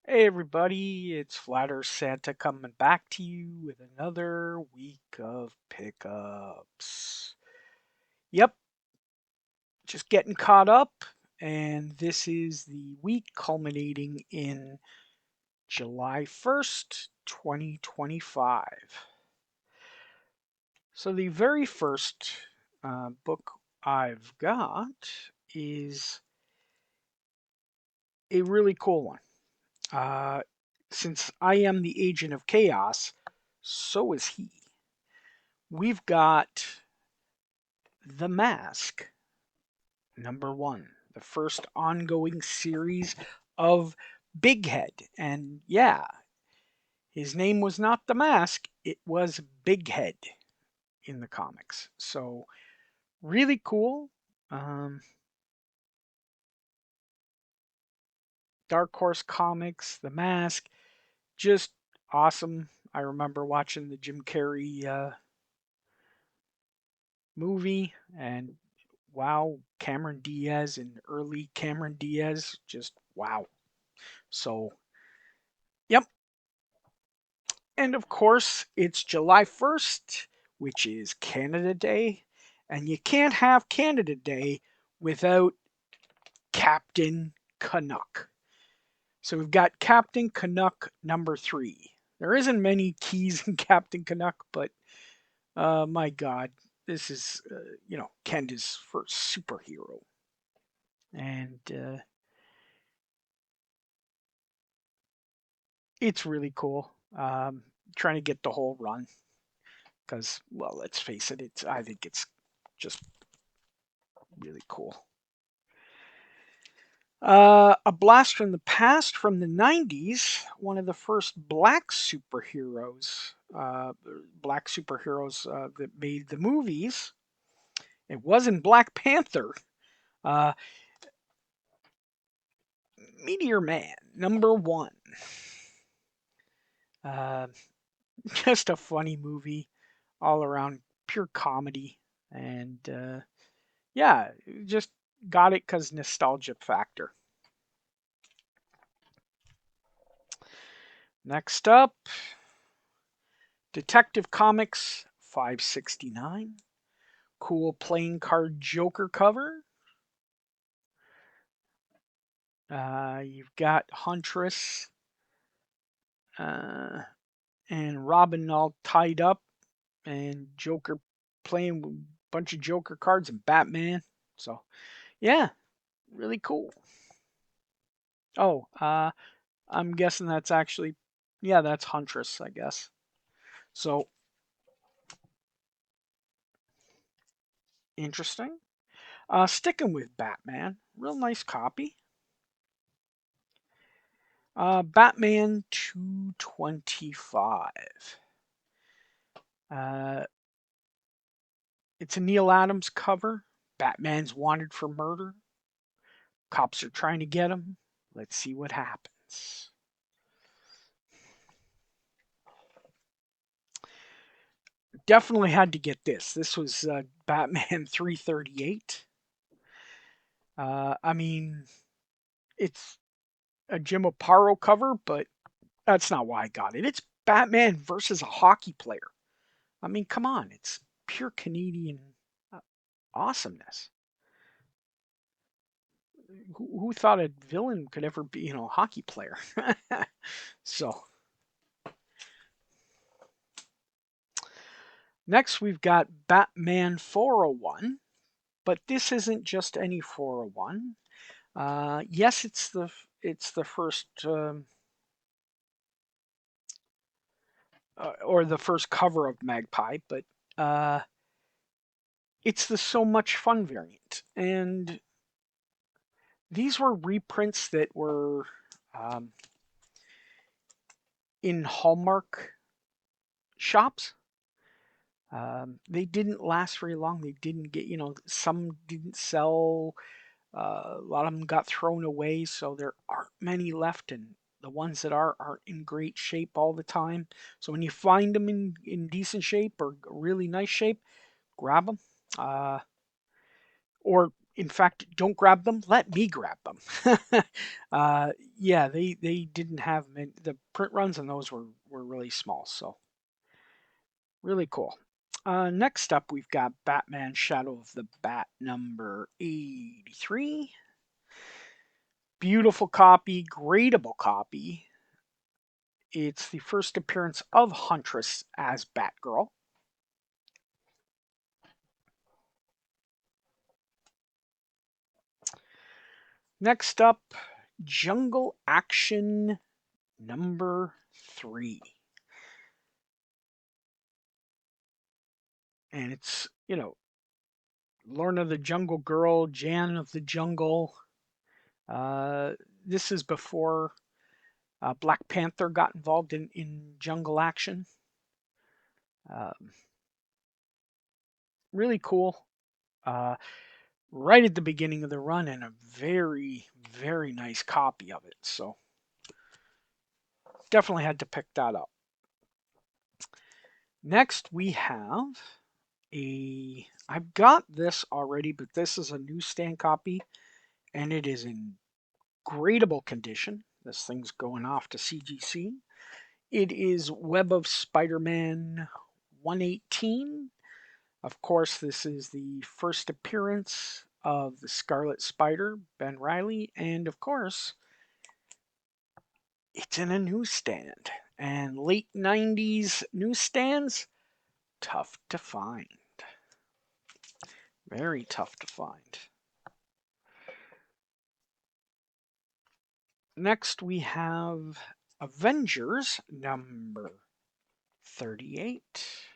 Hey everybody, it's Flatter Santa coming back to you with another week of pickups. Yep, just getting caught up, and this is the week culminating in July 1st, 2025. So, the very first book I've got is a really cool one. Uh, since I am the agent of chaos, so is he. We've got The Mask, #1, the first ongoing series of Big Head. And yeah, his name was not The Mask, it was Big Head in the comics. So, really cool. Um, Dark Horse Comics, The Mask, just awesome. I remember watching the Jim Carrey movie, and wow, Cameron Diaz and early Cameron Diaz, just wow. So, yep. And of course, it's July 1st, which is Canada Day. And you can't have Canada Day without Captain Canuck. So we've got Captain Canuck #3. There isn't many keys in Captain Canuck, but my God, this is, Canada's first superhero. And it's really cool. Trying to get the whole run because, well, let's face it, I think it's just really cool. A Blast from the Past from the 90s, one of the first black superheroes that made the movies. It wasn't Black Panther. Uh, Meteor Man, #1. Uh, just a funny movie, all around pure comedy. And yeah, just got it because nostalgia factor. Next up, Detective Comics 569. Cool playing card Joker cover. You've got Huntress uh, and Robin all tied up, and Joker playing a bunch of Joker cards and Batman. So, yeah, really cool. Oh, I'm guessing that's actually, yeah, that's Huntress, I guess. So, interesting. Sticking with Batman, real nice copy. Batman 225. Uh, it's a Neil Adams cover. Batman's wanted for murder. Cops are trying to get him. Let's see what happens. Definitely had to get this. This was Batman 338. I mean, it's a Jim Aparo cover, but that's not why I got it. It's Batman versus a hockey player. I mean, come on. It's pure Canadian uh, awesomeness. Who thought a villain could ever be, a hockey player? So, next we've got Batman 401, but this isn't just any 401. Yes, it's the first or the first cover of Magpie, but uh, it's the So Much Fun variant, and these were reprints that were um, in Hallmark shops. They didn't last very long. They didn't get, some didn't sell. A lot of them got thrown away, so there aren't many left, and the ones that aren't in great shape all the time. So when you find them in decent shape or really nice shape, grab them. Or in fact, don't grab them. Let me grab them. Yeah, they didn't have many, the print runs on those were really small, so really cool. Next up, we've got Batman Shadow of the Bat number 83. Beautiful copy, gradable copy. It's the first appearance of Huntress as Batgirl. Next up, Jungle Action number 3. And it's, Lorna the Jungle Girl, Jan of the Jungle. This is before Black Panther got involved in jungle action. Um, really cool. Uh, right at the beginning of the run, and a very, very nice copy of it. So definitely had to pick that up. Next, we have I've got this already, but this is a newsstand copy, and it is in gradable condition. This thing's going off to CGC. It is Web of Spider-Man 118. Of course, this is the first appearance of the Scarlet Spider, Ben Reilly, and of course, it's in a newsstand. And late 90s newsstands, tough to find. Very tough to find. Next, we have Avengers number 38.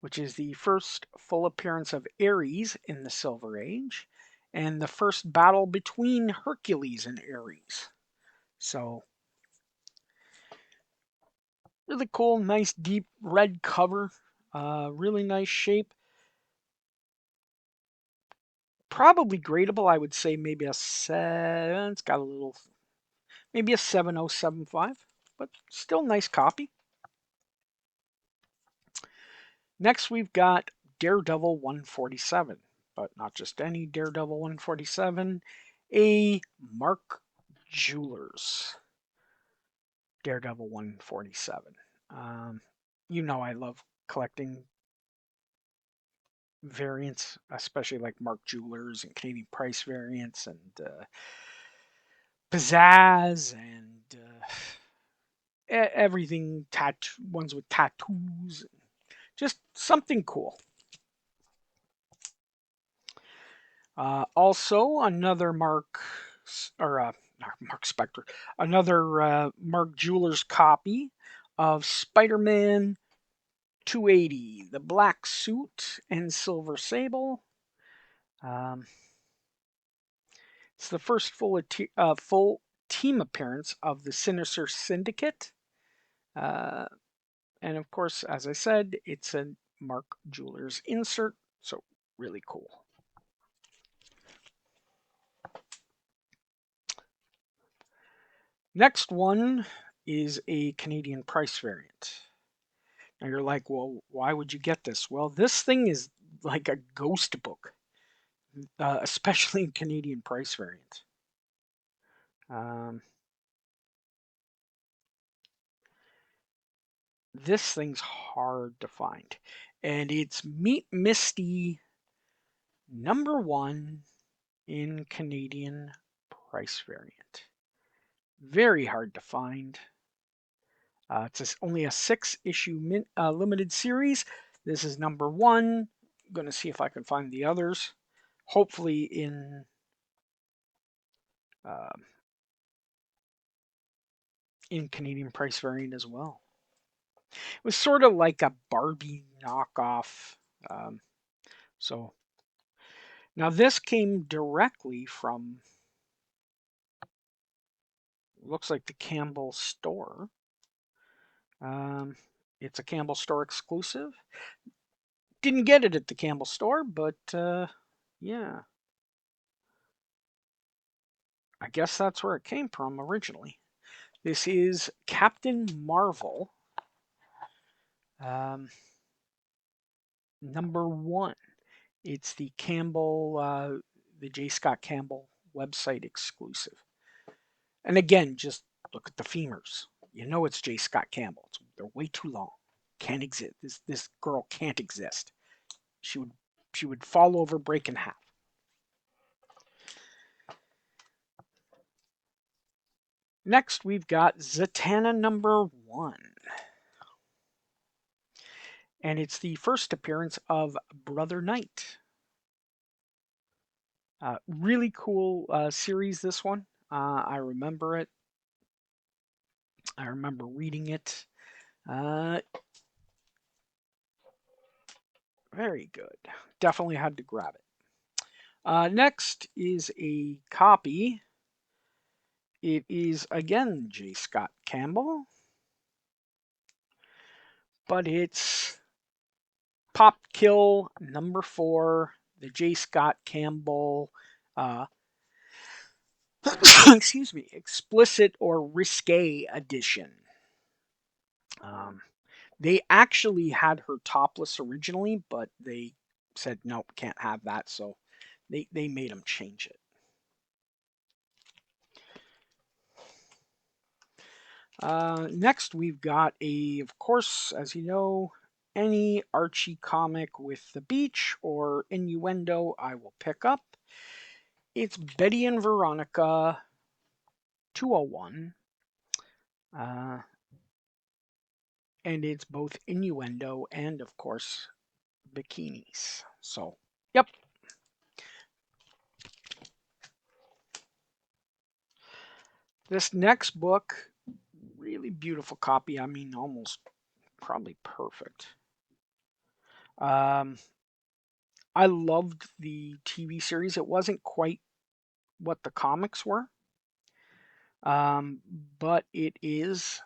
Which is the first full appearance of Ares in the Silver Age, and the first battle between Hercules and Ares. So, really cool, nice deep red cover, really nice shape. Probably gradable, I would say maybe it's got a little, maybe a 7075, but still nice copy. Next, we've got Daredevil 147, but not just any Daredevil 147, a Mark Jewelers Daredevil 147. I love collecting variants, especially like Mark Jewelers and Canadian Price variants and Pizzazz and everything, ones with tattoos, just something cool. Also, another Mark Spector, another Mark Jewelers copy of Spider-Man 280, the black suit and silver sable. It's the first full team appearance of the Sinister Syndicate. And of course, as I said, it's a Mark Jewelers insert, so really cool. Next one is a Canadian Price variant. Now you're like, well, why would you get this? Well, this thing is like a ghost book, especially in Canadian Price variant. This thing's hard to find. And it's Meet Misty number 1 in Canadian Price variant. Very hard to find. It's only a 6-issue limited series. This is number 1. I'm going to see if I can find the others. Hopefully in Canadian Price variant as well. It was sort of like a Barbie knockoff. So now this came directly from, looks like the Campbell store. It's a Campbell store exclusive. Didn't get it at the Campbell store, but yeah. I guess that's where it came from originally. This is Captain Marvel. number 1. It's the Campbell, the J. Scott Campbell website exclusive. And again, just look at the femurs. You know it's J. Scott Campbell. They're way too long. Can't exist. This girl can't exist. She would she would fall over, break in half. Next, we've got Zatanna number 1. And it's the first appearance of Brother Knight. Really cool series, this one. I remember it. I remember reading it. Very good. Definitely had to grab it. Next is a copy. It is again J. Scott Campbell, but it's Pop Kill number 4, the J. Scott Campbell, excuse me, explicit or risque edition. They actually had her topless originally, but they said nope, can't have that, so they made them change it. Next, we've got of course, as you know, any Archie comic with the beach or innuendo I will pick up. It's Betty and Veronica 201. And it's both innuendo and, of course, bikinis. So, yep. This next book, really beautiful copy. I mean, almost probably perfect. I loved the TV series. It wasn't quite what the comics were, but it is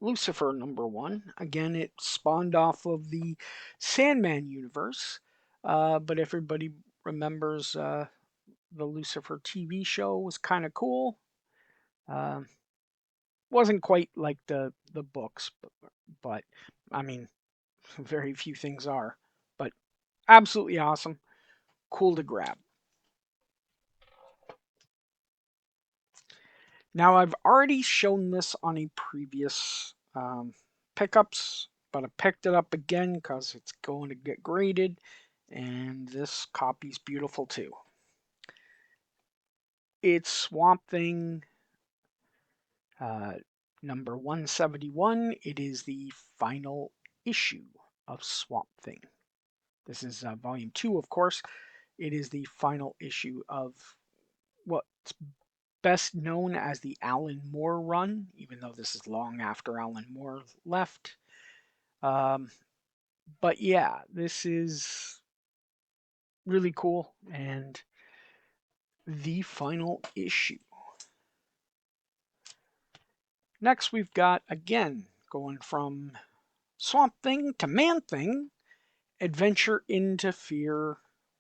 Lucifer number 1. Again, it spawned off of the Sandman universe, but everybody remembers the Lucifer TV show was kind of cool. Wasn't quite like the books, but I mean, very few things are. But absolutely awesome, cool to grab. Now I've already shown this on a previous pickups, but I picked it up again because it's going to get graded, and this copy's beautiful too. It's Swamp Thing number 171. It is the final issue of Swamp Thing. This is volume 2, of course. It is the final issue of what's best known as the Alan Moore run, even though this is long after Alan Moore left. But yeah, this is really cool, and the final issue. Next, we've got, again, going from Swamp Thing to Man Thing, Adventure into Fear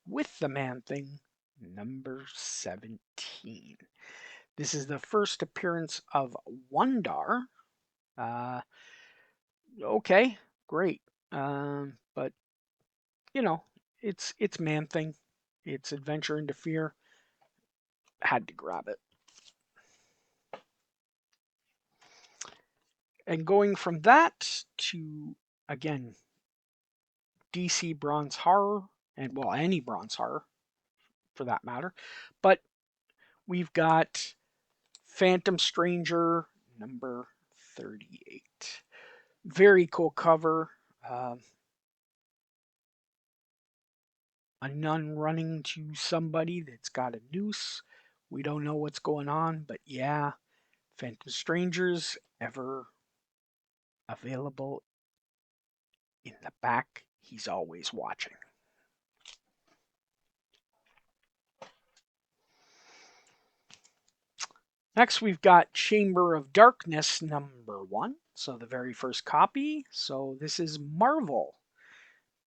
with the Man Thing, number 17. This is the first appearance of Wondar. Okay, great. But you know, it's Man Thing. It's Adventure into Fear. Had to grab it. And going from that to, again, DC Bronze Horror, and well, any Bronze Horror for that matter. But we've got Phantom Stranger number 38. Very cool cover. A nun running to somebody that's got a noose. We don't know what's going on, but yeah, Phantom Strangers ever available in the back. He's always watching. Next, we've got Chamber of Darkness number 1. So the very first copy. So this is Marvel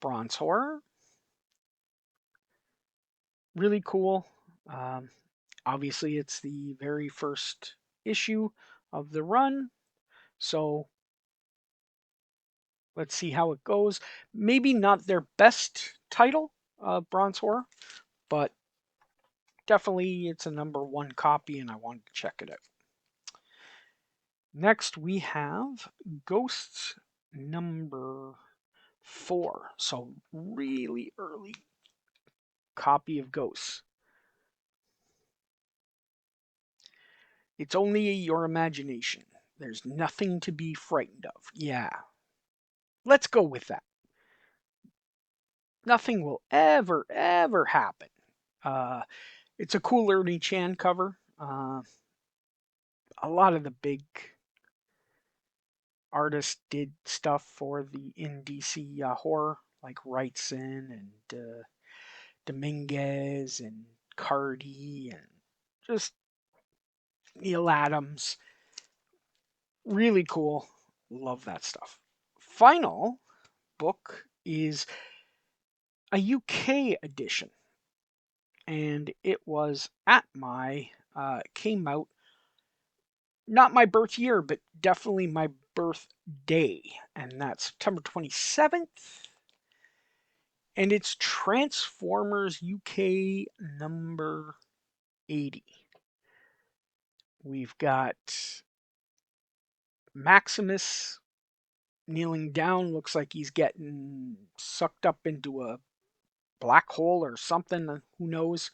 Bronze Horror. Really cool. Obviously, it's the very first issue of the run. So Let's see how it goes. Maybe not their best title, Bronze Horror, but definitely it's a #1 copy, and I wanted to check it out. Next, we have Ghosts #4. So, really early copy of Ghosts. It's only your imagination. There's nothing to be frightened of. Yeah, let's go with that. Nothing will ever happen. Uh, it's a cool Ernie Chan cover. A lot of the big artists did stuff for the in DC horror, like Wrightson and Dominguez and Cardi and just Neil Adams. Really cool. Love that stuff. Final book is a UK edition, and it was at my came out not my birth year, but definitely my birthday, and that's September 27th. And it's Transformers UK #80. We've got Maximus kneeling down, looks like he's getting sucked up into a black hole or something, who knows,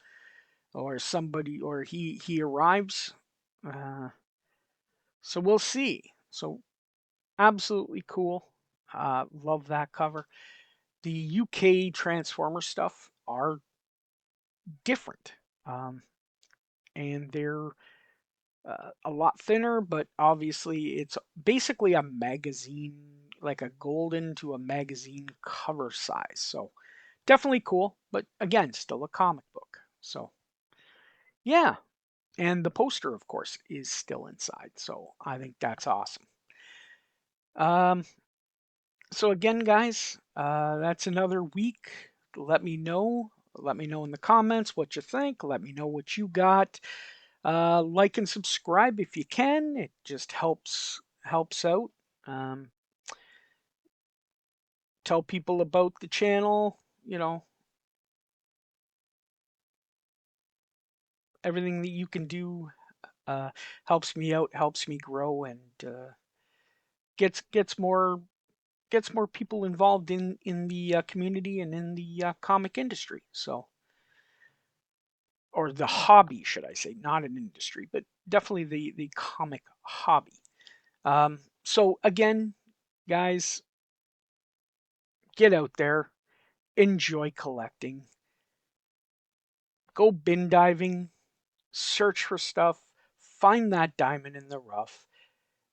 or somebody, or he arrives. Uh, so we'll see. So absolutely cool. Love that cover. The UK Transformer stuff are different, and they're a lot thinner, but obviously it's basically a magazine, like a golden to a magazine cover size. So definitely cool, but again, still a comic book. So yeah, and the poster, of course, is still inside. So I think that's awesome. Um, so again, guys, that's another week. Let me know. Let me know in the comments what you think. Let me know what you got. Like and subscribe if you can. It just helps out. Um, tell people about the channel. You know, everything that you can do uh, helps me out, helps me grow, and gets gets more gets more people involved in the community and in the comic industry. So, or the hobby, should I say, not an industry, but definitely the comic hobby. So again, guys, get out there, enjoy collecting, go bin diving, search for stuff, find that diamond in the rough,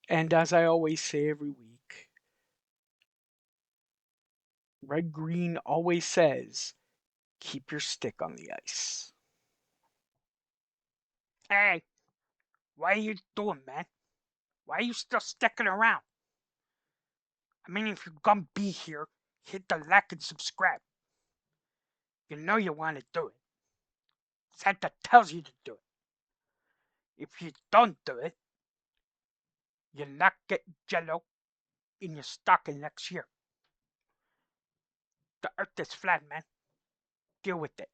and as I always say every week, Red Green always says, keep your stick on the ice. Hey, what are you doing, man? Why are you still sticking around? I mean, if you're gonna be here, hit the like and subscribe. You know you want to do it. Santa tells you to do it. If you don't do it, you'll not get jello in your stocking next year. The earth is flat, man. Deal with it.